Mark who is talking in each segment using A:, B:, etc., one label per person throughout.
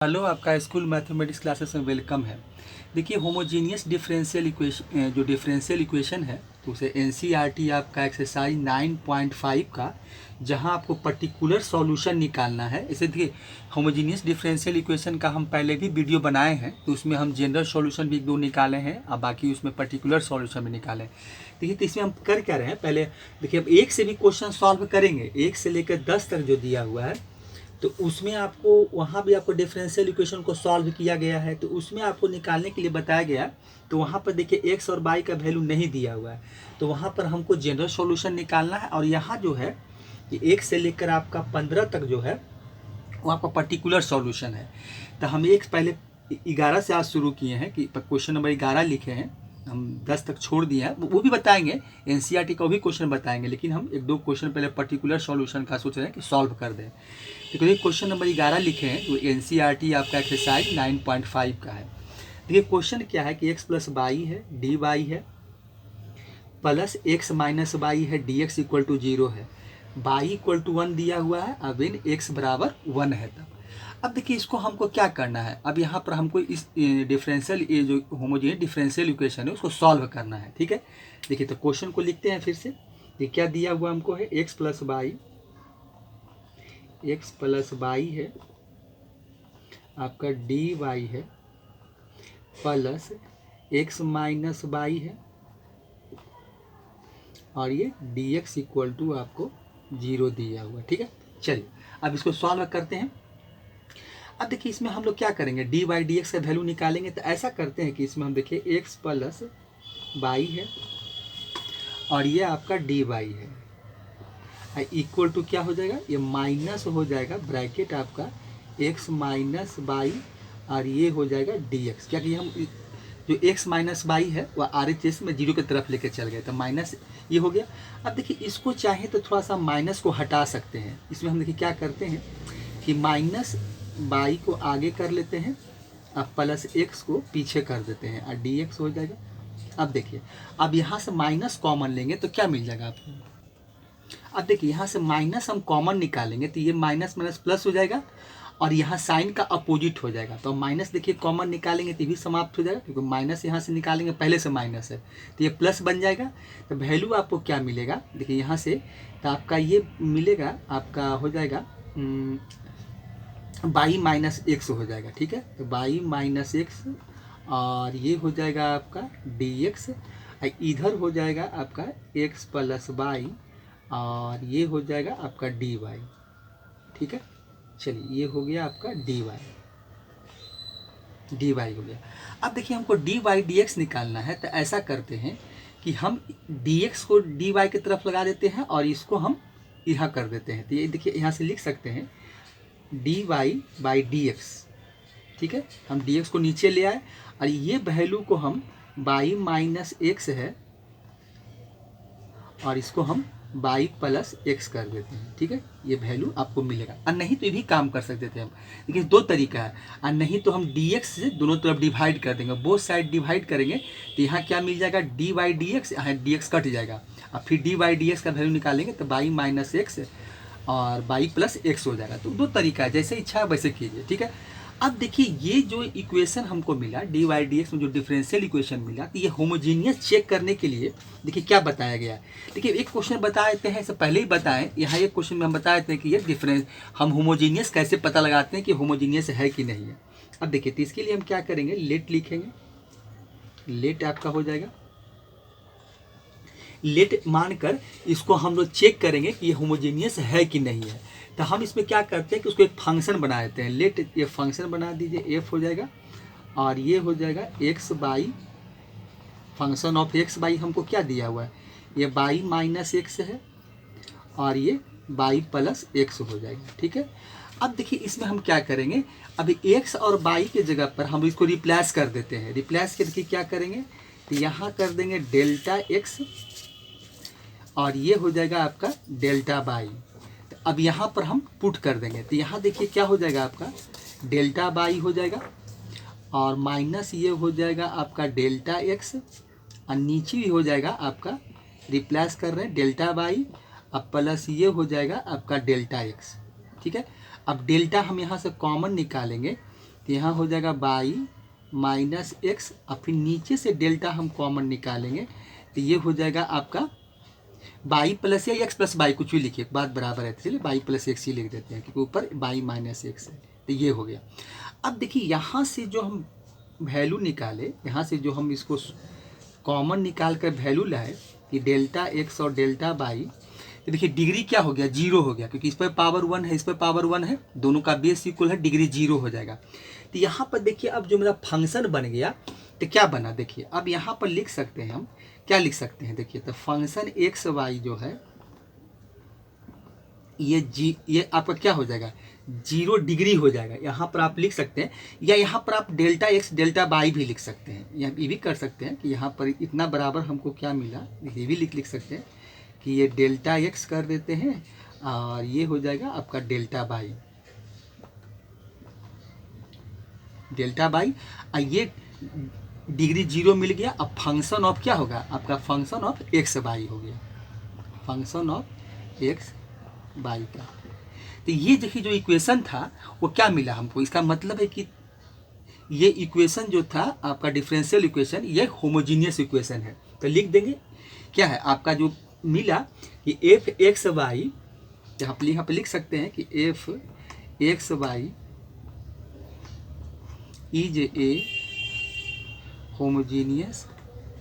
A: Hello, आपका school mathematics classes में welcome है। देखिए, होमोजीनियस डिफरेंशियल इक्वेशन जो डिफरेंशियल इक्वेशन है तो उसे एनसीईआरटी आपका एक्सरसाइज 9.5 का, जहां आपको पर्टिकुलर सॉल्यूशन निकालना है। इसे देखिए, होमोजीनियस डिफरेंशियल इक्वेशन का हम पहले भी वीडियो बनाए हैं, तो उसमें हम जनरल सॉल्यूशन भी एक दो निकाले हैं और बाकी उसमें पर्टिकुलर सॉल्यूशन भी निकाले हैं। देखिए, तो इसमें हम कर क्या रहे हैं, पहले देखिए, अब एक से भी क्वेश्चन सॉल्व करेंगे, 1 से लेकर 10 तक जो दिया हुआ है तो उसमें आपको वहाँ भी आपको डिफरेंशियल इक्वेशन को सॉल्व किया गया है, तो उसमें आपको निकालने के लिए बताया गया। तो वहाँ पर देखिए एक्स और वाई का वैल्यू नहीं दिया हुआ है, तो वहाँ पर हमको जनरल सॉल्यूशन निकालना है। और यहाँ जो है कि 1 से लेकर आपका 15 तक जो है वो आपका पर्टिकुलर सॉल्यूशन है। तो हम एक पहले 11 से आज शुरू किए हैं कि क्वेश्चन नंबर 11 लिखे हैं, हम 10 तक छोड़ दिए हैं, वो भी बताएंगे, एनसीईआरटी का भी क्वेश्चन बताएंगे, लेकिन हम एक दो क्वेश्चन पहले पर्टिकुलर सॉल्यूशन का सोच रहे हैं कि सॉल्व कर दें। तो देखिए, क्वेश्चन नंबर 11 लिखे हैं, तो एनसीईआरटी आपका एक्सरसाइज 9.5 का है। देखिए, क्वेश्चन क्या है कि x प्लस वाई है, डी वाई है, प्लस एक्स माइनस वाई है, डी एक्स इक्वल टू 0 है, वाई इक्वल टू 1 दिया हुआ है, अब इन एक्स बराबर 1 है। तब अब देखिए, इसको हमको क्या करना है, अब यहाँ पर हमको इस डिफरेंशियल, ये जो होमोजेनियस डिफरेंशियल इक्वेशन है उसको सॉल्व करना है। ठीक है, देखिए, तो क्वेश्चन को लिखते हैं फिर से। ये क्या दिया हुआ हमको है, एक्स प्लस वाई है, आपका डी वाई है, प्लस एक्स माइनस वाई है, और ये डी एक्स इक्वल टू आपको 0 दिया हुआ। ठीक है, चलिए अब इसको सॉल्व करते हैं। अब देखिए, इसमें हम लोग क्या करेंगे, डी वाई डी एक्स का वैल्यू निकालेंगे। तो ऐसा करते हैं कि इसमें हम देखिए एक्स प्लस वाई है और ये आपका डी वाई है, इक्वल टू क्या हो जाएगा, ये माइनस हो जाएगा, ब्रैकेट आपका एक्स माइनस वाई, और ये हो जाएगा डी एक्स। क्या कि हम जो एक्स माइनस वाई है वह आर एच एस में 0 की तरफ लेके चल गए, तो माइनस ये हो गया। अब देखिए, इसको चाहे तो थोड़ा सा माइनस को हटा सकते हैं। इसमें हम देखिए क्या करते हैं कि माइनस वाई को आगे कर लेते हैं, अब प्लस एक्स को पीछे कर देते हैं, और डी एक्स हो जाएगा। अब देखिए, अब यहाँ से माइनस कॉमन लेंगे तो क्या मिल जाएगा आपको। अब देखिए, यहाँ से माइनस हम कॉमन निकालेंगे तो ये माइनस माइनस प्लस हो जाएगा, और यहाँ साइन का अपोजिट हो जाएगा। तो माइनस देखिए कॉमन निकालेंगे तो ये भी समाप्त हो जाएगा, क्योंकि माइनस यहाँ से निकालेंगे, पहले से माइनस है तो ये प्लस बन जाएगा। तो वैल्यू आपको क्या मिलेगा, देखिए यहाँ से, तो आपका ये मिलेगा, आपका हो जाएगा बाई माइनस एक्स हो जाएगा। ठीक है, तो बाई माइनस एक्स, और ये हो जाएगा आपका डी एक्स, इधर हो जाएगा आपका एक्स प्लस वाई, और ये हो जाएगा आपका डी वाई। ठीक है, चलिए, ये हो गया आपका डी वाई हो गया। अब देखिए, हमको डी वाई डी एक्स निकालना है, तो ऐसा करते हैं कि हम डी एक्स को डी वाई की तरफ लगा देते हैं और इसको हम यहाँ कर देते हैं। तो ये देखिए, यहाँ से लिख सकते हैं d y by d x. ठीक है, हम डी एक्स को नीचे ले आए, और ये वैल्यू को हम बाई माइनस एक्स है, और इसको हम बाई प्लस एक्स कर देते हैं। ठीक है, ये वैल्यू आपको मिलेगा। और नहीं तो ये भी काम कर सकते थे हम, देखिए दो तरीका है, और नहीं तो हम डी एक्स से दोनों तरफ डिवाइड कर देंगे, बोथ साइड डिवाइड करेंगे, तो यहाँ क्या मिल जाएगा, डी वाई डी एक्स, यहाँ डी एक्स कट जाएगा, और फिर डी वाई डी एक्स का वैल्यू निकालेंगे तो बाई माइनस एक्स और बाई प्लस एक्स हो जाएगा। तो दो तरीका है, जैसे इच्छा है वैसे कीजिए। ठीक है, अब देखिए, ये जो इक्वेशन हमको मिला डी वाई डी एक्स में, जो डिफरेंशियल इक्वेशन मिला, तो ये होमोजीनियस चेक करने के लिए देखिए क्या बताया गया है। देखिए, एक क्वेश्चन बता देते हैं, इससे पहले ही बताएं, यहाँ एक क्वेश्चन में हम बता देते हैं कि ये डिफरेंस, हम होमोजीनियस कैसे पता लगाते हैं कि होमोजीनियस है कि नहीं है। अब देखिए, तो इसके लिए हम क्या करेंगे, लेट लिखेंगे, लेट आपका हो जाएगा, लेट मानकर इसको हम लोग चेक करेंगे कि ये होमोजीनियस है कि नहीं है। तो हम इसमें क्या करते हैं कि उसको एक फंक्शन बना देते हैं, लेट ये फंक्शन बना दीजिए, एफ हो जाएगा, और ये हो जाएगा x by, function of x by हमको क्या दिया हुआ है, ये बाई माइनस एक्स है, और ये बाई प्लस एक्स हो जाएगा। ठीक है, अब देखिए, इसमें हम क्या करेंगे, अभी एक्स और बाई के जगह पर हम इसको रिप्लेस कर देते हैं। रिप्लेस करके क्या करेंगे, तो यहाँ कर देंगे डेल्टा एक्स, और ये हो जाएगा आपका डेल्टा बाई। तो अब यहाँ पर हम पुट कर देंगे, तो यहाँ देखिए क्या हो जाएगा, आपका डेल्टा बाई हो जाएगा, और माइनस ये हो जाएगा आपका डेल्टा एक्स, और नीचे भी हो जाएगा आपका, रिप्लेस कर रहे हैं डेल्टा बाई, अब प्लस ये हो जाएगा आपका डेल्टा एक्स। ठीक है, अब डेल्टा हम यहाँ से कॉमन निकालेंगे, तो यहाँ हो जाएगा बाई माइनस एक्स, और फिर नीचे से डेल्टा हम कॉमन निकालेंगे तो ये हो जाएगा आपका बाई प्लस या एक्स प्लस बाई, कुछ भी लिखिए, बात बराबर है, चलिए बाई प्लस एक्स ही लिख देते हैं क्योंकि ऊपर बाई माइनस एक्स है। तो ये हो गया। अब देखिए यहाँ से जो हम वैल्यू निकाले, यहाँ से जो हम इसको कॉमन निकाल कर वैल्यू लाए कि डेल्टा एक्स और डेल्टा बाई, तो देखिए डिग्री क्या हो गया, जीरो हो गया, क्योंकि इस पर पावर 1 है, इस पर पावर 1 है, दोनों का बेस इक्वल है, डिग्री जीरो हो जाएगा। तो यहाँ पर देखिए अब जो मेरा फंक्शन बन गया तो क्या बना, देखिए अब यहाँ पर लिख सकते हैं हम, क्या लिख सकते हैं, देखिए तो फंक्शन एक्स वाई जो है ये आपका क्या हो जाएगा, 0 डिग्री हो जाएगा। यहाँ पर आप लिख सकते हैं, या यहाँ पर आप डेल्टा एक्स डेल्टा बाई भी लिख सकते हैं, या ये भी कर सकते हैं कि यहाँ पर इतना बराबर हमको क्या मिला, ये भी लिख सकते हैं कि ये डेल्टा एक्स कर देते हैं और ये हो जाएगा आपका डेल्टा बाई, डेल्टा बाई, और ये डिग्री 0 मिल गया। अब फंक्शन ऑफ क्या होगा आपका, फंक्शन ऑफ एक्स बाई हो गया, फंक्शन ऑफ एक्स बाई का। तो ये देखिए जो इक्वेशन था वो क्या मिला हमको, इसका मतलब है कि ये इक्वेशन जो था आपका डिफरेंशियल इक्वेशन, ये होमोजीनियस इक्वेशन है। तो लिख देंगे क्या है आपका जो मिला कि एफ एक्स वाई, यहाँ पर लिख सकते हैं कि f x y is a homogeneous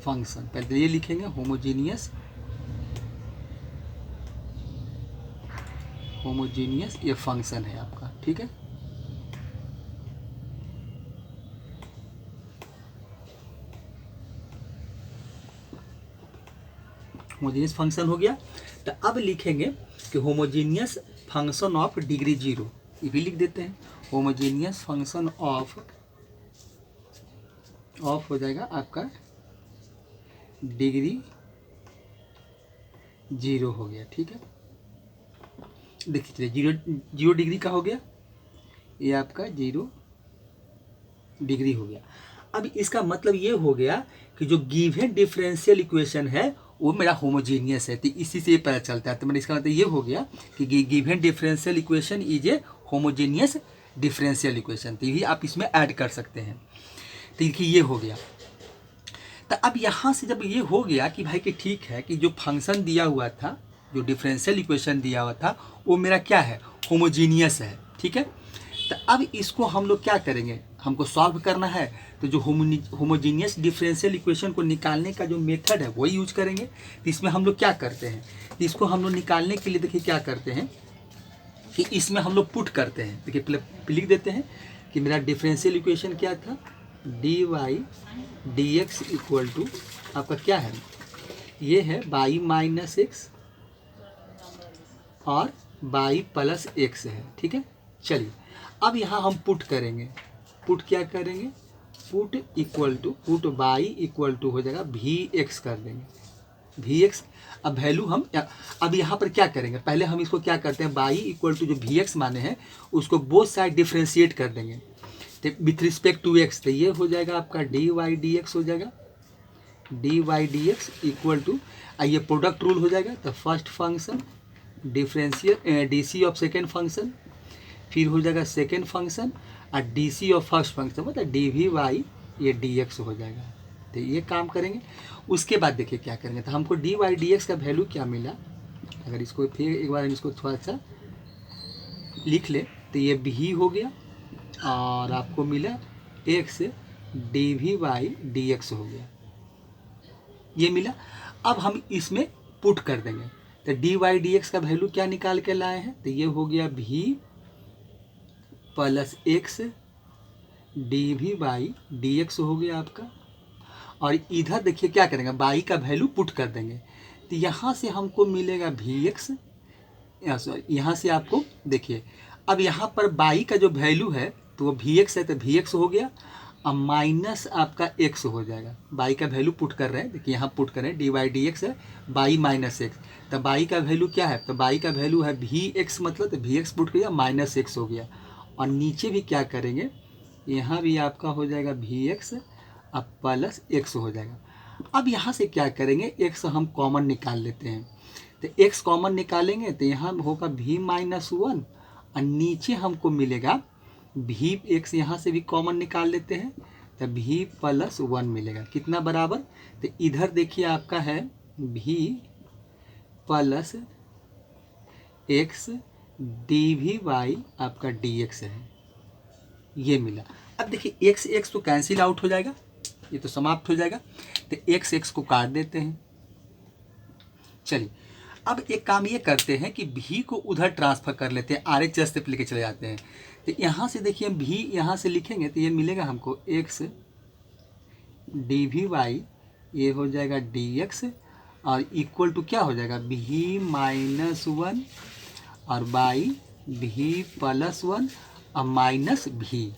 A: function. पहले ये लिखेंगे होमोजीनियस ये फंक्शन है आपका, ठीक है। होमोजीनियस फंक्शन हो गया। तो अब लिखेंगे कि होमोजीनियस फंक्शन ऑफ डिग्री 0, ये भी लिख देते हैं, होमोजीनियस फंक्शन ऑफ हो जाएगा आपका डिग्री 0 हो गया, ठीक है। देखिए जीरो डिग्री का हो गया, ये आपका 0 डिग्री हो गया। अब इसका मतलब ये हो गया कि जो गिवन डिफरेंशियल इक्वेशन है वो मेरा होमोजीनियस है। तो इसी से ये पता चलता है। तो मैंने इसका मतलब ये हो गया कि given differential equation is a homogeneous differential equation. तो ये आप इसमें ऐड कर सकते हैं। तो देखिए ये हो गया। तो अब यहाँ से जब ये हो गया कि भाई कि ठीक है कि जो फंक्शन दिया हुआ था, जो डिफरेंशियल इक्वेशन दिया हुआ था वो मेरा क्या है, होमोजीनियस है, ठीक है। तो अब इसको हम लोग क्या करेंगे, हमको सॉल्व करना है। तो जो होमोजीनियस डिफरेंशियल इक्वेशन को निकालने का जो मेथड है वही यूज करेंगे। तो इसमें हम लोग क्या करते हैं, इसको हम लोग निकालने के लिए देखिए क्या करते हैं कि इसमें हम लोग पुट करते हैं। देखिए लिख देते हैं कि मेरा डिफरेंशियल इक्वेशन क्या था, d y d x equal to आपका क्या है, ये है बाई माइनस एक्स और बाई प्लस एक्स है, ठीक है। चलिए अब यहाँ हम पुट करेंगे, पुट क्या करेंगे, put equal to, put y equal to हो जाएगा वी एक्स कर देंगे, वी एक्स। अब वैल्यू हम अब यहाँ पर क्या करेंगे, पहले हम इसको क्या करते हैं, बाई इक्वल टू जो वी एक्स माने हैं उसको बोथ साइड डिफ्रेंशिएट कर देंगे विथ रिस्पेक्ट टू एक्स। तो ये हो जाएगा आपका डी वाई डी एक्स हो जाएगा, d y d x equal to, ये प्रोडक्ट रूल हो जाएगा। तो first function differential d c of second function, फिर हो जाएगा सेकेंड फंक्शन और d c of first function, मतलब डी वी वाई ये डी एक्स हो जाएगा। तो ये काम करेंगे। उसके बाद देखिए क्या करेंगे, तो हमको डी वाई डी एक्स का वैल्यू क्या मिला, अगर इसको फिर एक बार इसको थोड़ा सा लिख ले तो ये भी हो गया और आपको मिला x d v y d x हो गया, ये मिला। अब हम इसमें पुट कर देंगे। तो डी वाई डी एक्स का वैल्यू क्या निकाल के लाए हैं, तो ये हो गया भी plus x d v by d x हो गया आपका। और इधर देखिए क्या करेंगे, बाई का वैल्यू पुट कर देंगे। तो यहाँ से हमको मिलेगा वी एक्स, यहाँ से आपको देखिए अब यहाँ पर बाई का जो वैल्यू है तो वो वी एक्स है, तो वी एक्स हो गया और माइनस आपका एक्स हो जाएगा। बाई का वैल्यू पुट कर रहे हैं, देखिए यहाँ पुट करें डी वाई डी एक्स है बाई माइनस एक्स। तो बाई का वैल्यू क्या है, तो बाई का वैल्यू है वी एक्स, मतलब तो वी एक्स पुट किया माइनस एक्स हो गया। और नीचे भी क्या करेंगे, यहाँ भी आपका हो जाएगा वी एक्स अब प्लस एक्स हो जाएगा। अब यहाँ से क्या करेंगे, एक्स हम कॉमन निकाल लेते हैं। तो एक्स कॉमन निकालेंगे तो यहाँ होगा वी माइनस वन और नीचे हमको मिलेगा भी एक्स यहाँ से भी कॉमन निकाल लेते हैं तो भी प्लस 1 मिलेगा। कितना बराबर, तो इधर देखिए आपका है भी plus x d v by आपका डी एक्स है, ये मिला। अब देखिए एक्स एक्स तो कैंसिल आउट हो जाएगा, ये तो समाप्त हो जाएगा, तो एक्स एक्स को काट देते हैं। चलिए अब एक काम ये करते हैं कि भी को उधर ट्रांसफ़र कर लेते हैं, आर एच एस पे लेके चले जाते हैं। तो यहाँ से देखिए भी यहाँ से लिखेंगे तो ये मिलेगा हमको एक्स डी वी वाई, ये हो जाएगा डी एक्स, और इक्वल टू क्या हो जाएगा भी माइनस 1 और बाई भी प्लस 1 और माइनस भी,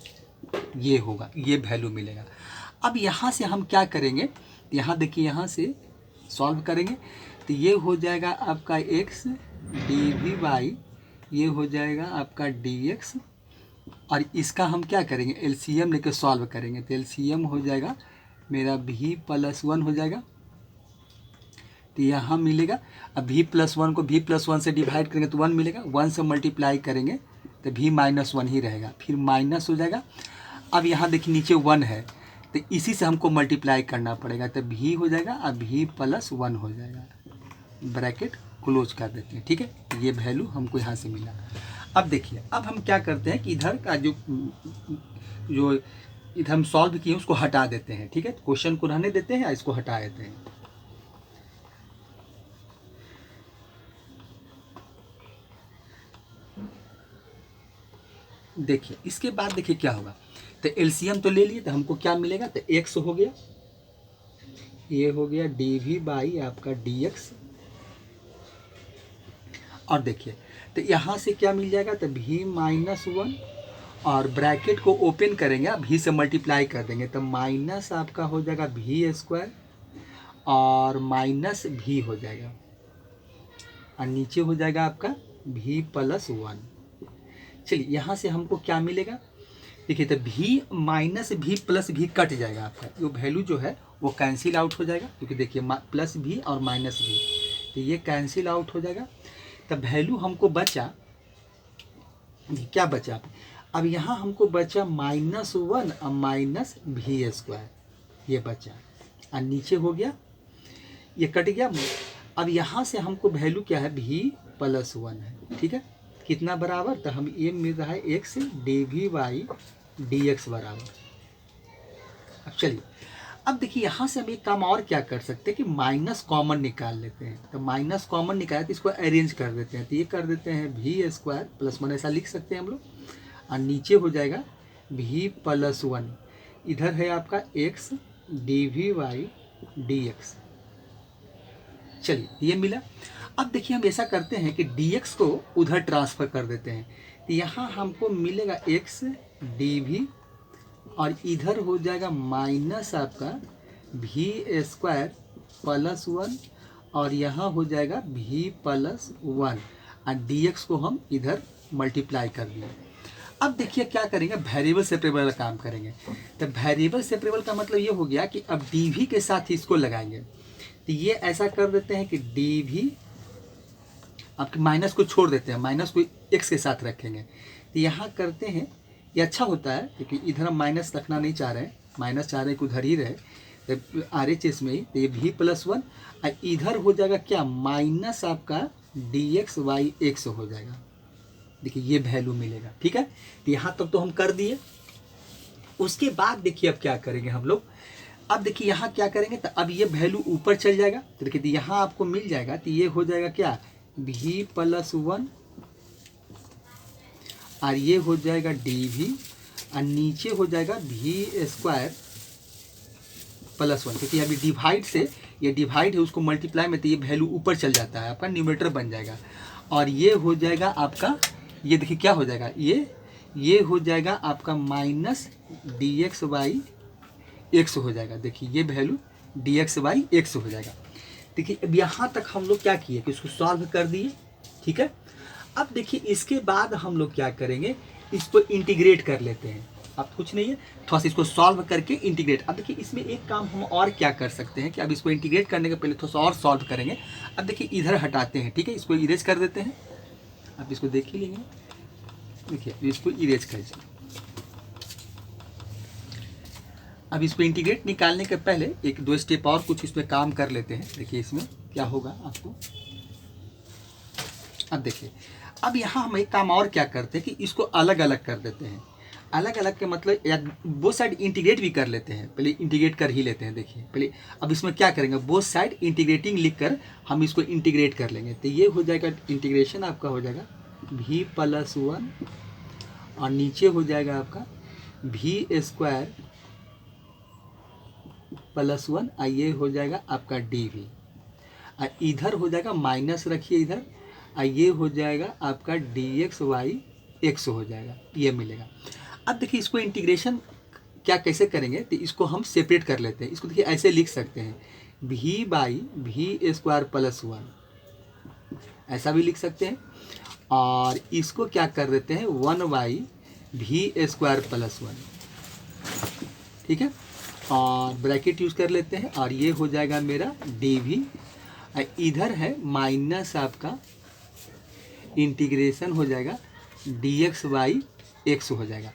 A: ये होगा, ये वैल्यू मिलेगा। अब यहाँ से हम क्या करेंगे, यहाँ देखिए यहाँ से सॉल्व करेंगे तो ये हो जाएगा आपका एक्स डी वी वाई, ये हो जाएगा आपका डी एक्स, और इसका हम क्या करेंगे एलसीएम लेके सॉल्व करेंगे, तो एलसीएम हो जाएगा मेरा भी प्लस 1 हो जाएगा, तो यहाँ मिलेगा। अब भी प्लस 1 को भी प्लस 1 से डिवाइड करेंगे तो 1 मिलेगा, 1 से मल्टीप्लाई करेंगे तो भी माइनस 1 ही रहेगा, फिर माइनस हो जाएगा। अब यहाँ देखिए नीचे 1 है तो इसी से हमको मल्टीप्लाई करना पड़ेगा, तो भी हो जाएगा अब भी प्लस 1 हो जाएगा, ब्रैकेट क्लोज कर देते हैं। ठीक है, ये वैल्यू हमको यहाँ से मिला। अब देखिए अब हम क्या करते हैं कि इधर का जो इधर हम सॉल्व किए उसको हटा देते हैं। ठीक है, तो क्वेश्चन को रहने देते हैं, इसको हटा देते हैं। देखिए इसके बाद देखिए क्या होगा, तो एलसीएम तो ले लिए, तो हमको क्या मिलेगा, तो एक्स हो गया, ये हो गया डी वी बाई आपका डी एक्स, और देखिए तो यहाँ से क्या मिल जाएगा, तो भी माइनस 1 और ब्रैकेट को ओपन करेंगे, भी से मल्टीप्लाई कर देंगे तो माइनस आपका हो जाएगा भी स्क्वायर और माइनस भी हो जाएगा, और नीचे हो जाएगा आपका भी प्लस 1। चलिए यहाँ से हमको क्या मिलेगा, देखिए तो भी माइनस भी प्लस भी कट जाएगा, आपका जो वैल्यू जो है वो कैंसिल आउट हो जाएगा, क्योंकि देखिए प्लस भी और माइनस भी, तो ये कैंसिल आउट हो जाएगा। तब वैल्यू हमको बचा, क्या बचा, अब यहाँ हमको बचा माइनस 1 और माइनस भी स्क्वायर, ये बचा, और नीचे हो गया ये कट गया। अब यहाँ से हमको वैल्यू क्या है, भी प्लस 1 है। ठीक है, कितना बराबर, तो हम ये मिल रहा है x d v y d x बराबर। अब चलिए अब देखिए यहाँ से हम एक काम और क्या कर सकते हैं कि माइनस कॉमन निकाल लेते हैं, तो माइनस कॉमन निकाले तो इसको अरेंज कर देते हैं, तो ये कर देते हैं भी स्क्वायर प्लस 1, ऐसा लिख सकते हैं हम लोग, और नीचे हो जाएगा भी प्लस 1, इधर है आपका x d v y d x. चलिए ये मिला। अब देखिए हम ऐसा करते हैं कि dx को उधर ट्रांसफ़र कर देते हैं, तो यहाँ हमको मिलेगा x dv, और इधर हो जाएगा माइनस आपका भी स्क्वायर प्लस 1, और यहाँ हो जाएगा भी प्लस 1, और dx को हम इधर मल्टीप्लाई कर दिए। अब देखिए क्या करेंगे, वेरिएबल सेपरेबल का काम करेंगे। तो वेरिएबल सेपरेबल का मतलब ये हो गया कि अब dv के साथ इसको लगाएंगे, तो ये ऐसा कर देते हैं कि dv, आपके माइनस को छोड़ देते हैं, माइनस को x के साथ रखेंगे, तो यहाँ करते हैं, ये अच्छा होता है क्योंकि इधर हम माइनस रखना नहीं चाह रहे हैं, माइनस चाह रहे हैं कि उधर ही रहे, तो आर एच एस में ही, तो ये भी प्लस 1, और इधर हो जाएगा क्या, माइनस आपका डी एक्स वाई एक्स हो जाएगा। देखिए ये वैल्यू मिलेगा। ठीक है, तो यहाँ तक तो हम कर दिए। उसके बाद देखिए अब क्या करेंगे हम लोग, अब देखिए यहाँ क्या करेंगे, तो अब ये वैल्यू ऊपर चल जाएगा, तो देखिए यहाँ आपको मिल जाएगा, तो ये हो जाएगा क्या, भी प्लस 1, और ये हो जाएगा dv, और नीचे हो जाएगा भी स्क्वायर प्लस 1, क्योंकि अभी डिवाइड से ये डिवाइड है उसको मल्टीप्लाई में, तो ये वैल्यू ऊपर चल जाता है, आपका न्यूमरेटर बन जाएगा, और ये हो जाएगा आपका, ये देखिए क्या हो जाएगा, ये हो जाएगा आपका minus D x by x हो जाएगा। देखिए ये value D x by x हो जाएगा। देखिए अब यहाँ तक हम लोग क्या किए कि इसको सॉल्व कर दिए। ठीक है, अब देखिए इसके बाद हम लोग क्या करेंगे, इसको इंटीग्रेट कर लेते हैं। अब कुछ नहीं है, थोड़ा सा इसको सॉल्व करके इंटीग्रेट। अब देखिए इसमें एक काम हम और क्या कर सकते हैं कि अब इसको इंटीग्रेट करने के पहले थोड़ा सा और सॉल्व करेंगे। अब देखिए इधर हटाते हैं, ठीक है, इसको इरेज कर देते हैं। अब इसको देख ही लेंगे, देखिए इसको इरेज कर अब इसको इंटीग्रेट निकालने के पहले एक दो स्टेप और कुछ इसमें काम कर लेते हैं। देखिए इसमें क्या होगा आपको। अब देखिए, अब यहाँ हम एक काम और क्या करते हैं कि इसको अलग अलग कर देते हैं। अलग अलग के मतलब या बोथ साइड इंटीग्रेट भी कर लेते हैं। पहले इंटीग्रेट कर ही लेते हैं। देखिए पहले अब इसमें क्या करेंगे, बोथ साइड इंटीग्रेटिंग लिखकर हम इसको इंटीग्रेट कर लेंगे। तो ये हो जाएगा इंटीग्रेशन आपका हो जाएगा v+1 और नीचे हो जाएगा आपका v² +1 और ये हो जाएगा आपका dv। और इधर हो जाएगा माइनस रखिए इधर, और ये हो जाएगा आपका dx/x हो जाएगा, ये मिलेगा। अब देखिए इसको इंटीग्रेशन क्या कैसे करेंगे, तो इसको हम सेपरेट कर लेते हैं। इसको देखिए ऐसे लिख सकते हैं v/v² +1, ऐसा भी लिख सकते हैं। और इसको क्या कर देते हैं 1/v² +1, ठीक है। और ब्रैकेट यूज़ कर लेते हैं और ये हो जाएगा मेरा dv। इधर है माइनस आपका इंटीग्रेशन हो जाएगा dx/x हो जाएगा।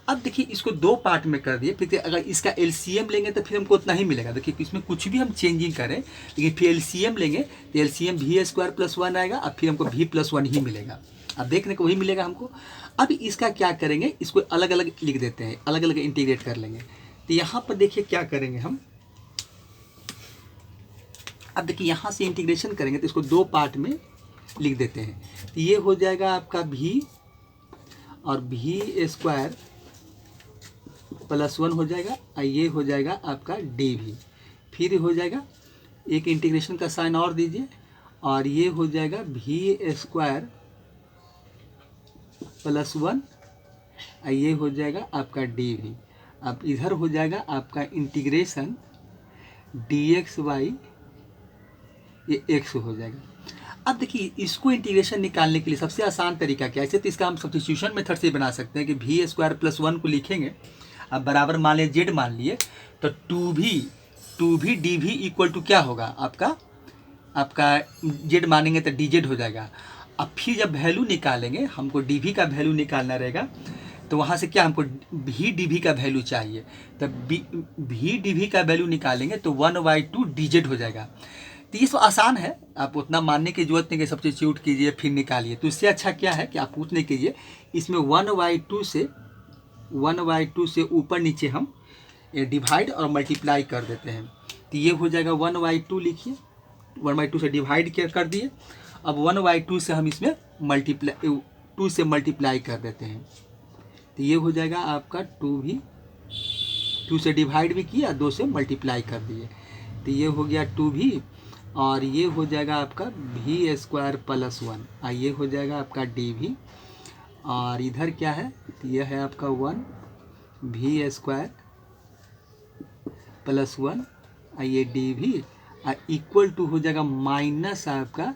A: अब देखिए इसको दो पार्ट में कर दिए, फिर अगर इसका एलसीएम लेंगे तो फिर हमको उतना ही मिलेगा। देखिए इसमें कुछ भी हम चेंजिंग करें, लेकिन फिर एलसीएम लेंगे तो एलसीएम v² +1 आएगा, अब फिर हमको v+1 ही मिलेगा। अब देखने को वही मिलेगा हमको। अब इसका क्या करेंगे, इसको अलग अलग लिख देते हैं, अलग अलग इंटीग्रेट कर लेंगे। तो यहाँ पर देखिए क्या करेंगे हम। अब देखिए यहाँ से इंटीग्रेशन करेंगे तो इसको दो पार्ट में लिख देते हैं। तो ये हो जाएगा आपका v और v² +1 हो जाएगा, और ये हो जाएगा आपका dv। फिर हो जाएगा एक इंटीग्रेशन का साइन और दीजिए, और ये हो जाएगा v² +1 और ये हो जाएगा आपका dv। अब इधर हो जाएगा आपका इंटीग्रेशन dx/x हो जाएगा। अब देखिए इसको इंटीग्रेशन निकालने के लिए सबसे आसान तरीका क्या है, ऐसे तो इसका हम सब्स्टिट्यूशन मेथड से बना सकते हैं कि v² +1 को लिखेंगे। अब बराबर मान लिया z मान लिए, तो 2v dv इक्वल टू क्या होगा आपका z मानेंगे तो dz हो जाएगा। अब फिर जब वैल्यू निकालेंगे, हमको dv का वैल्यू निकालना रहेगा, तो वहाँ से क्या हमको v dv का वैल्यू चाहिए, तो v dv का वैल्यू निकालेंगे तो 1/2 dz हो जाएगा। तो ये तो आसान है, आप उतना मानने की जरूरत नहीं कि सब्स्टिट्यूट कीजिए फिर निकालिए। तो इससे अच्छा क्या है कि आप पूछने कीजिए, इसमें 1/2 से ऊपर नीचे हम डिवाइड और मल्टीप्लाई कर देते हैं। तो ये हो जाएगा 1/2 लिखिए, 1/2 से डिवाइड कर दिए। अब 1/2 से हम इसमें 2 से मल्टीप्लाई कर देते हैं। तो ये हो जाएगा आपका 2v, 2 से डिवाइड भी किया, 2 से मल्टीप्लाई कर दिए। तो ये हो गया 2v और ये हो जाएगा आपका v² +1 और ये हो जाएगा आपका dv। और इधर क्या है, तो ये है आपका 1v² +1 और ये dv और इक्वल टू हो जाएगा माइनस आपका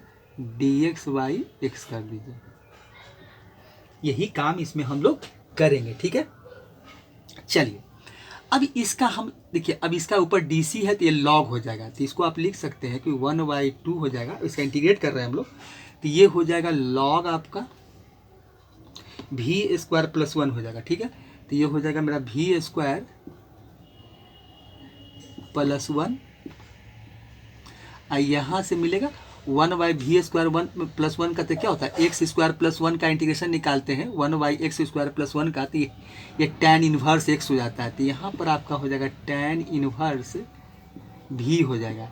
A: dx/x कर दीजिए। यही काम इसमें हम लोग करेंगे, ठीक है। चलिए अब इसका हम देखिए, अब इसका ऊपर dc है तो ये log हो जाएगा, तो इसको आप लिख सकते हैं कि 1/2 हो जाएगा। इसका इंटीग्रेट कर रहे हैं हम लोग, तो ये हो जाएगा log आपका v² +1 हो जाएगा, ठीक है। तो ये हो जाएगा मेरा v² +1 और यहाँ से मिलेगा 1/v² +1 का तो क्या होता है x² +1 का इंटीग्रेशन निकालते हैं 1/x² +1 का, तो ये tan इनवर्स x हो जाता है। तो यहाँ पर आपका हो जाएगा tan इनवर्स v हो जाएगा।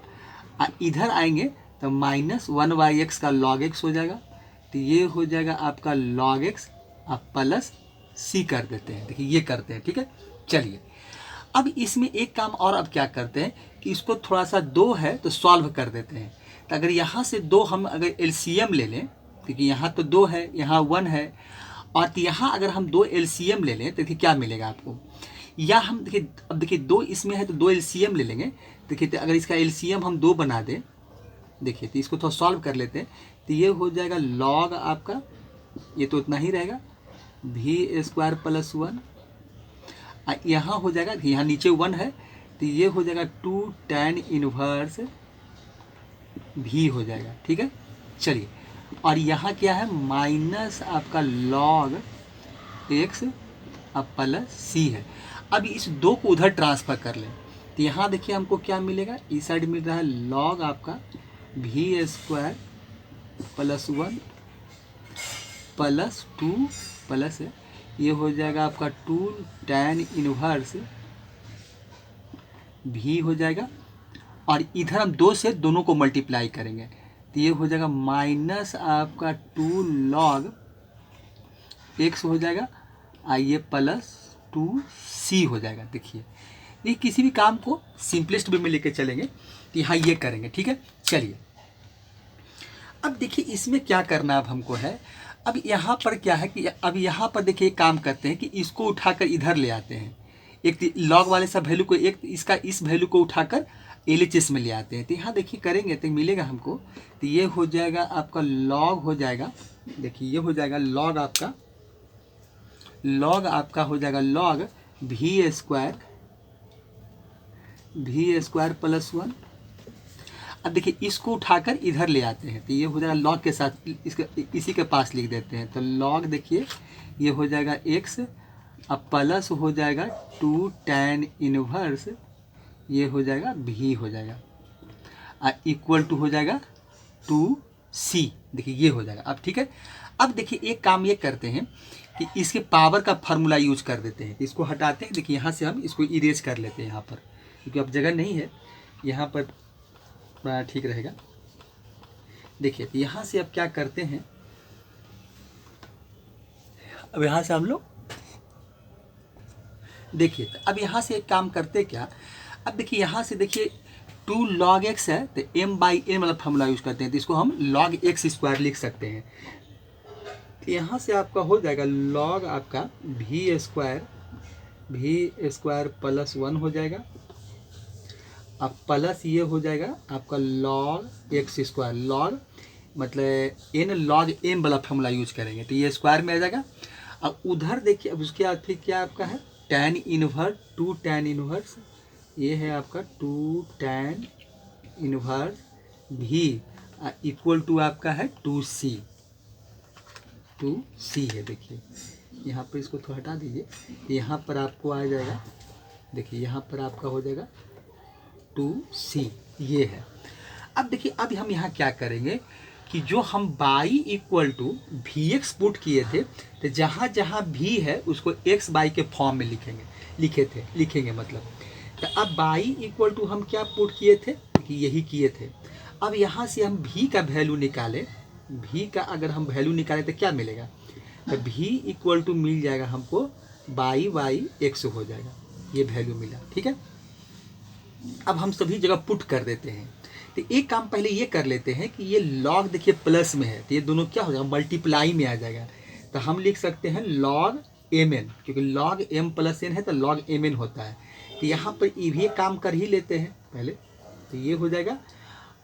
A: इधर आएंगे तो -1/x का log x हो जाएगा। तो ये हो जाएगा आपका log x आप प्लस c कर देते हैं। देखिए ये करते हैं, ठीक है। चलिए अब इसमें एक काम और अब क्या करते हैं कि इसको थोड़ा सा 2 है तो सॉल्व कर देते हैं। तो अगर यहाँ से 2 हम अगर एलसीएम ले लें, क्योंकि यहाँ तो 2 है, यहाँ 1 है, और तो यहाँ अगर हम 2 एलसीएम ले लें तो देखिए क्या मिलेगा आपको। या हम देखिए, अब देखिए 2 इसमें है तो 2 एलसीएम ले लेंगे। देखिए तो अगर इसका एलसीएम हम 2 बना दें, देखिए तो इसको थोड़ा सॉल्व कर लेते हैं। तो ये हो जाएगा लॉग आपका, ये तो उतना ही रहेगा v² +1, यहाँ हो जाएगा, यहाँ नीचे 1 है तो ये हो जाएगा 2 tan इनवर्स v हो जाएगा, ठीक है। चलिए और यहाँ क्या है माइनस आपका log x अब प्लस c है। अब इस 2 को उधर ट्रांसफ़र कर लें तो यहाँ देखिए हमको क्या मिलेगा, इस साइड मिल रहा है लॉग आपका v square plus 1 plus 2 plus है, ये हो जाएगा आपका 2 tan इनवर्स v हो जाएगा, और इधर हम 2 से दोनों को मल्टीप्लाई करेंगे तो ये हो जाएगा माइनस आपका 2 log x हो जाएगा, आइए प्लस 2c हो जाएगा। देखिए ये किसी भी काम को सिंपलेस्ट वे में लेके चलेंगे तो यहाँ ये करेंगे, ठीक है। चलिए अब देखिए इसमें क्या करना अब हमको है, अब यहाँ पर क्या है कि अब यहाँ पर देखिए एक काम करते हैं कि इसको उठाकर इधर ले आते हैं, एक लॉग वाले सब वैल्यू को, एक इसका इस वैल्यू को उठाकर LHS में ले आते हैं। तो यहाँ देखिए करेंगे तो मिलेगा हमको, तो ये हो जाएगा आपका लॉग हो जाएगा, देखिए ये हो जाएगा लॉग आपका हो जाएगा लॉग v स्क्वायर प्लस 1। अब देखिए इसको उठाकर इधर ले आते हैं तो ये हो जाएगा लॉग के साथ इसी के पास लिख देते हैं, तो लॉग देखिए ये हो जाएगा x, अब प्लस हो जाएगा 2 tan इनवर्स, ये हो जाएगा v हो जाएगा, इक्वल टू हो जाएगा 2c। देखिए ये हो जाएगा। अब ठीक है, अब देखिए एक काम ये करते हैं कि इसके पावर का फार्मूला यूज कर देते हैं, इसको हटाते हैं। देखिए यहाँ से हम इसको इरेज कर लेते हैं यहाँ पर, क्योंकि अब जगह नहीं है यहाँ पर, बड़ा ठीक रहेगा। देखिए तो यहाँ से अब क्या करते हैं, अब यहाँ से हम लोग देखिए तो अब यहाँ से एक काम करते क्या, अब देखिए यहाँ से देखिए 2 log x है तो m/n वाला फार्मूला यूज करते हैं, तो इसको हम log x स्क्वायर लिख सकते हैं। तो यहाँ से आपका हो जाएगा log आपका v स्क्वायर प्लस 1 हो जाएगा, अब प्लस ये हो जाएगा आपका log x स्क्वायर, लॉग मतलब n log m वाला फार्मूला यूज करेंगे तो ये स्क्वायर में आ जाएगा। अब उधर देखिए अब उसके बाद फिर क्या आपका है tan इनवर्स, 2 tan इनवर्स, ये है आपका 2 tan inverse v equal to आपका है 2c है। देखिए यहाँ पर इसको थोड़ा हटा दीजिए, यहाँ पर आपको आ जाएगा, देखिए यहाँ पर आपका हो जाएगा 2c, ये है। अब देखिए अब हम यहाँ क्या करेंगे कि जो हम y equal to vx put किए थे तो जहाँ जहाँ v है उसको x y के फॉर्म में लिखेंगे मतलब। तो अब y इक्वल टू हम क्या पुट किए थे कि यही किए थे। अब यहाँ से हम v का वैल्यू निकालें, v का अगर हम वैल्यू निकालें तो क्या मिलेगा, तो v इक्वल टू मिल जाएगा हमको y x हो जाएगा, ये वैल्यू मिला, ठीक है। अब हम सभी जगह पुट कर देते हैं, तो एक काम पहले ये कर लेते हैं कि ये लॉग देखिए प्लस में है तो ये दोनों क्या हो जाएगा मल्टीप्लाई में आ जाएगा, तो हम लिख सकते हैं log mn, क्योंकि log m प्लस n है तो log mn होता है। तो यहाँ पर ये भी काम कर ही लेते हैं पहले, तो ये हो जाएगा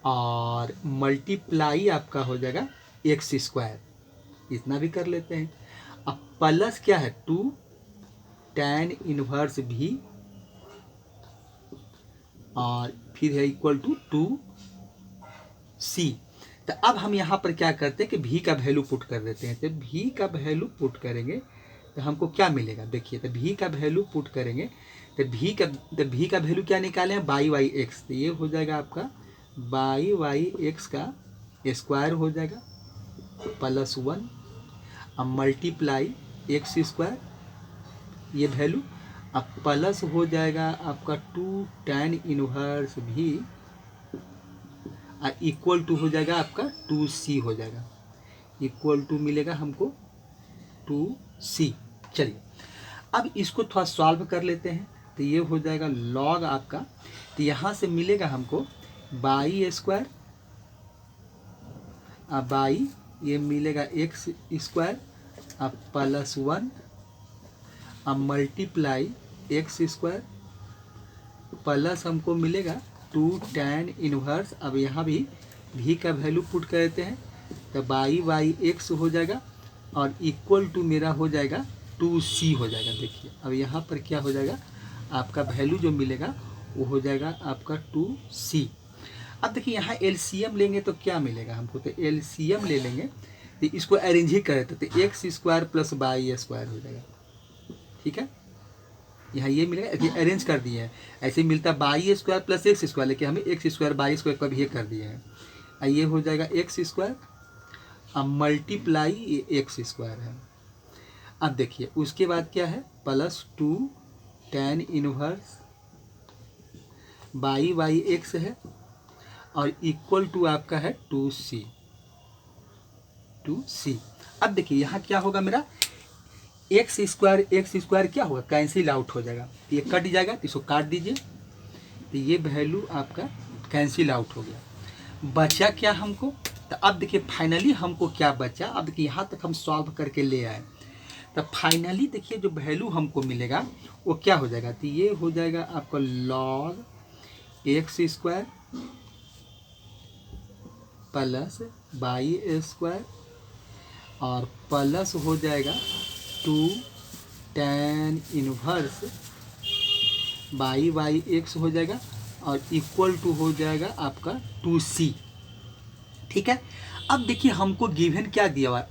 A: और मल्टीप्लाई आपका हो जाएगा x स्क्वायर, इतना भी कर लेते हैं। अब प्लस क्या है 2 tan इनवर्स v और फिर है इक्वल टू 2c। तो अब हम यहाँ पर क्या करते हैं कि v का वैल्यू पुट कर देते हैं, तो v का वैल्यू पुट करेंगे तो हमको क्या मिलेगा, देखिए तो v का वैल्यू पुट करेंगे तो v का वैल्यू क्या निकालें y x, तो ये हो जाएगा आपका y x का स्क्वायर हो जाएगा प्लस 1, अब मल्टीप्लाई x स्क्वायर ये वैल्यू, अब प्लस हो जाएगा आपका 2 tan inverse v equal to हो जाएगा आपका 2c हो जाएगा, इक्वल टू मिलेगा हमको 2c। चलिए अब इसको थोड़ा सॉल्व कर लेते हैं, तो ये हो जाएगा log आपका, तो यहाँ से मिलेगा हमको y स्क्वायर, अब y ये मिलेगा x स्क्वायर, अब प्लस 1, अब मल्टीप्लाई x स्क्वायर प्लस हमको मिलेगा 2 tan इनवर्स, अब यहाँ भी v का वैल्यू पुट कर देते हैं तो y x हो जाएगा और इक्वल टू मेरा हो जाएगा 2c हो जाएगा। देखिए अब यहाँ पर क्या हो जाएगा आपका वैल्यू जो मिलेगा वो हो जाएगा आपका 2c। अब देखिए यहाँ LCM लेंगे तो क्या मिलेगा हमको, तो LCM ले लेंगे तो इसको अरेंज ही कर देते तो x square plus y square हो जाएगा, ठीक है। यहाँ ये मिलेगा, अरेंज कर दिए हैं। ऐसे मिलता है by square plus x square, लेकिन हमें एक्स स्क्वायर बाई स्क्वायर का भी ये कर दिया है। ये हो जाएगा एक्स स्क्वायर, अब मल्टीप्लाई एक्स स्क्वायर है। अब देखिए उसके बाद क्या है, plus 2 tan inverse y x है, और इक्वल टू आपका है 2c। अब देखिए यहाँ क्या होगा मेरा, एक्स स्क्वायर क्या होगा, कैंसिल आउट हो जाएगा, ये कट जाएगा, तो इसको काट दीजिए, तो ये वैल्यू आपका कैंसिल आउट हो गया। बचा क्या हमको, तो अब देखिए फाइनली हमको क्या बचा। अब देखिए यहाँ तक हम सॉल्व करके ले आए, तो फाइनली देखिए जो वैल्यू हमको मिलेगा वो क्या हो जाएगा, तो ये हो जाएगा आपका log x square plus y square, और प्लस हो जाएगा 2 tan इनवर्स बाई एक्स हो जाएगा, और इक्वल टू हो जाएगा आपका 2c। ठीक है। अब देखिए हमको गिवन क्या दिया हुआ है,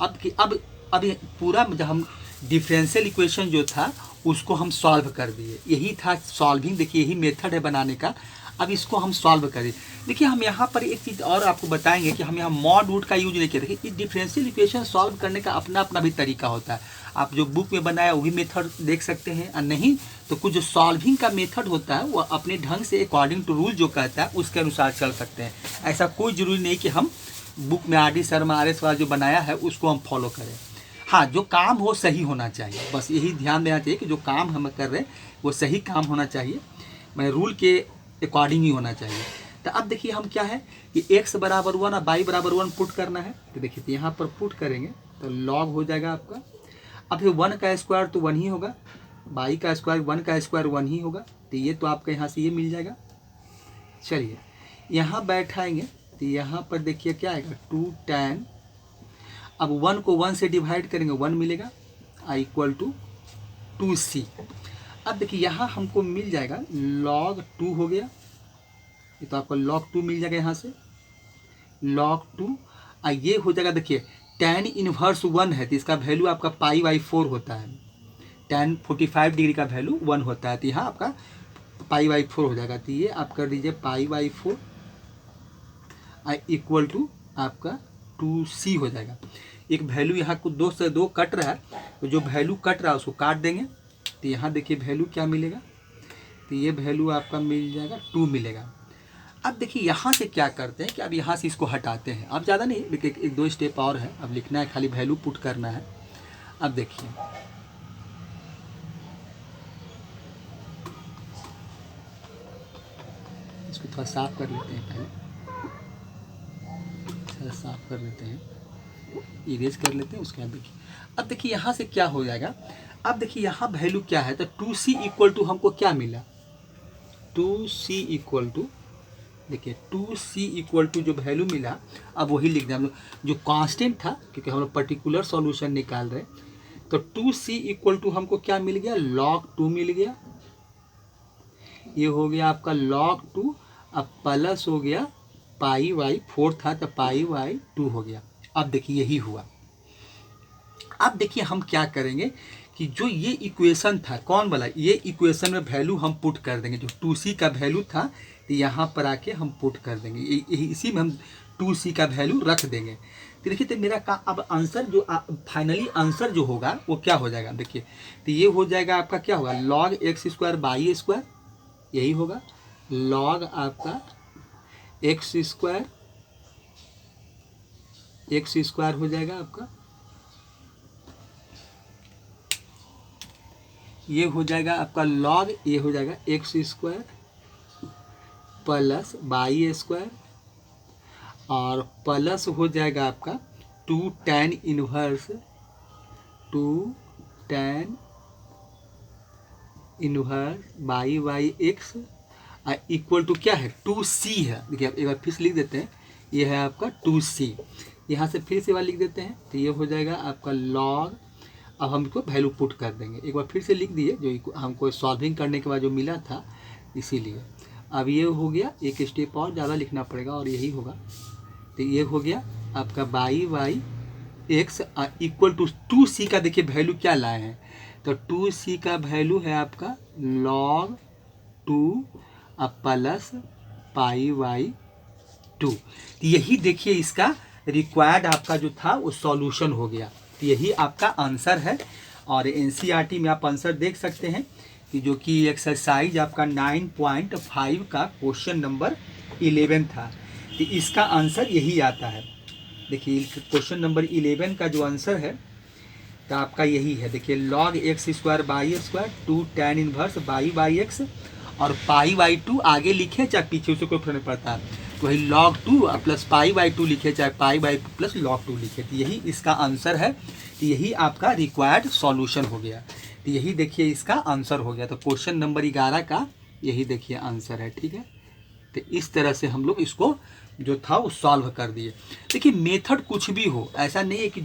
A: अब ये पूरा जब हम डिफरेंशियल इक्वेशन जो था उसको हम सॉल्व कर दिए, यही था सॉल्विंग। देखिए यही मेथड है बनाने का। अब इसको हम सॉल्व करें। देखिए हम यहाँ पर एक चीज़ और आपको बताएंगे कि हम यहाँ मॉड रूट का यूज नहीं किया। देखिए इस डिफरेंशियल इक्वेशन सॉल्व करने का अपना अपना भी तरीका होता है। आप जो बुक में बनाया वही मेथड देख सकते हैं, और नहीं तो कुछ जो सॉल्विंग का मेथड होता है वो अपने ढंग से अकॉर्डिंग टू रूल जो कहता है उसके अनुसार चल सकते हैं। ऐसा कोई ज़रूरी नहीं कि हम बुक में RD शर्मा RS वाला जो बनाया है उसको हम फॉलो करें। हाँ, जो काम हो सही होना चाहिए, बस यही ध्यान देना चाहिए कि जो काम हम कर रहे हैं वो सही काम होना चाहिए, मैं रूल के अकॉर्डिंग ही होना चाहिए। तो अब देखिए हम क्या है कि x बराबर 1 और y बराबर 1 पुट करना है। तो देखिए यहाँ पर पुट करेंगे तो लॉग हो जाएगा आपका, अब फिर 1 का स्क्वायर तो 1 ही होगा, y का स्क्वायर 1 का स्क्वायर 1 ही होगा, तो ये तो आपका यहाँ से ये मिल जाएगा। चलिए यहाँ बैठाएंगे तो यहाँ पर देखिए क्या आएगा 2 tan, अब 1 को 1 से डिवाइड करेंगे 1 मिलेगा, इक्वल टू 2c। अब देखिए यहाँ हमको मिल जाएगा log 2 हो गया, ये तो आपको log 2 मिल जाएगा यहाँ से log 2, ये हो जाएगा देखिए tan इनवर्स 1 है तो इसका वैल्यू आपका π/4 होता है, tan 45 डिग्री का वैल्यू 1 होता है, तो यहाँ आपका π/4 हो जाएगा। तो ये आप कर दीजिए π/4 इक्वल टू आपका 2c हो जाएगा। एक वैल्यू यहाँ कुछ 2 से 2 कट रहा है, तो जो वैल्यू कट रहा है उसको काट देंगे, तो यहाँ देखिए वैल्यू क्या मिलेगा, तो ये वैल्यू आपका मिल जाएगा 2 मिलेगा। अब देखिए यहाँ से क्या करते हैं कि अब यहाँ से इसको हटाते हैं, अब ज़्यादा नहीं, लेकिन एक 2 स्टेप और है, अब लिखना है खाली वैल्यू पुट करना है। अब देखिए इसको थोड़ा साफ कर लेते हैं, पहले थोड़ा साफ कर लेते हैं, इरेज कर लेते हैं, उसके बाद देखिए अब देखिए यहाँ से क्या हो जाएगा। अब देखिए यहाँ वैल्यू क्या है, तो 2c इक्वल टू हमको क्या मिला, 2c इक्वल टू, देखिए 2c इक्वल टू जो वैल्यू मिला अब वही लिख दें, जो कांस्टेंट था क्योंकि हम लोग पर्टिकुलर सॉल्यूशन निकाल रहे, तो 2c इक्वल टू हमको क्या मिल गया, log 2 मिल गया, ये हो गया आपका log 2, अब प्लस हो गया π/4 था तो π/2 हो गया। अब देखिए यही हुआ। अब देखिए हम क्या करेंगे कि जो ये इक्वेशन था कौन वाला, ये इक्वेशन में वैल्यू हम पुट कर देंगे, जो 2c का वैल्यू था तो यहाँ पर आके हम पुट कर देंगे, इसी में हम 2c का वैल्यू रख देंगे। तो देखिए तो मेरा का अब आंसर जो फाइनली आंसर जो होगा वो क्या हो जाएगा, देखिए तो ये हो जाएगा आपका क्या होगा, log x square by square, यही होगा log आपका x स्क्वायर हो जाएगा आपका, ये हो जाएगा आपका log, ये हो जाएगा x square plus y square, और प्लस हो जाएगा आपका 2 tan inverse y x equal to क्या है 2c है। देखिए एक बार फिर से लिख देते हैं, ये है आपका 2c, यहाँ से फिर से बार लिख देते हैं, तो ये हो जाएगा आपका log, अब हम इसको वैल्यू पुट कर देंगे, एक बार फिर से लिख दिए जो हमको सॉल्विंग करने के बाद जो मिला था, इसीलिए अब ये हो गया, एक स्टेप और ज़्यादा लिखना पड़ेगा और यही होगा, तो ये हो गया आपका by x equal to 2c का देखिए वैल्यू क्या लाए हैं, तो 2c का वैल्यू है आपका log 2 प्लस पाई बाई 2। तो यही देखिए इसका रिक्वायर्ड आपका जो था वो सॉल्यूशन हो गया। तो यही आपका आंसर है। और एनसीईआरटी में आप आंसर देख सकते हैं कि जो कि एक्सरसाइज आपका 9.5 का क्वेश्चन नंबर 11 था। तो इसका आंसर यही आता है। देखिए क्वेश्चन नंबर 11 का जो आंसर है तो आपका यही है। देखिए log x square by square 2 tan inverse y x और पाई बाई 2 आगे लिखे चाहे पीछे, उसे कोई फर्क नहीं पड़ता। तो वही log 2 प्लस पाई बाई 2 लिखे चाहे पाई बाई 2 प्लस log 2 लिखे। तो यही इसका आंसर है। तो यही आपका रिक्वायर्ड सॉल्यूशन हो गया। तो यही देखिए इसका आंसर हो गया। तो क्वेश्चन नंबर 11 का यही देखिए आंसर है। ठीक है, तो इस तरह से हम लोग इसको जो था वो सॉल्व कर दिए। देखिए मेथड कुछ भी हो, ऐसा नहीं है कि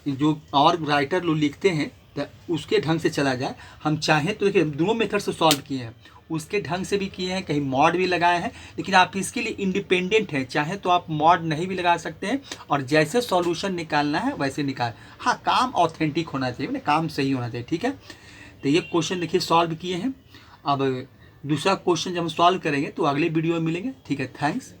A: जो और राइटर लोग लिखते हैं तो उसके ढंग से चला जाए। हम चाहें तो देखिए दोनों मेथड से सॉल्व किए हैं, उसके ढंग से भी किए हैं, कहीं मॉड भी लगाए हैं। लेकिन आप इसके लिए इंडिपेंडेंट हैं, चाहे तो आप मॉड नहीं भी लगा सकते हैं और जैसे सॉल्यूशन निकालना है वैसे निकाल। हाँ, काम ऑथेंटिक होना चाहिए, मतलब काम सही होना चाहिए। ठीक है, तो ये क्वेश्चन देखिए सॉल्व किए हैं। अब दूसरा क्वेश्चन जब हम सॉल्व करेंगे तो अगले वीडियो में मिलेंगे। ठीक है, थैंक्स।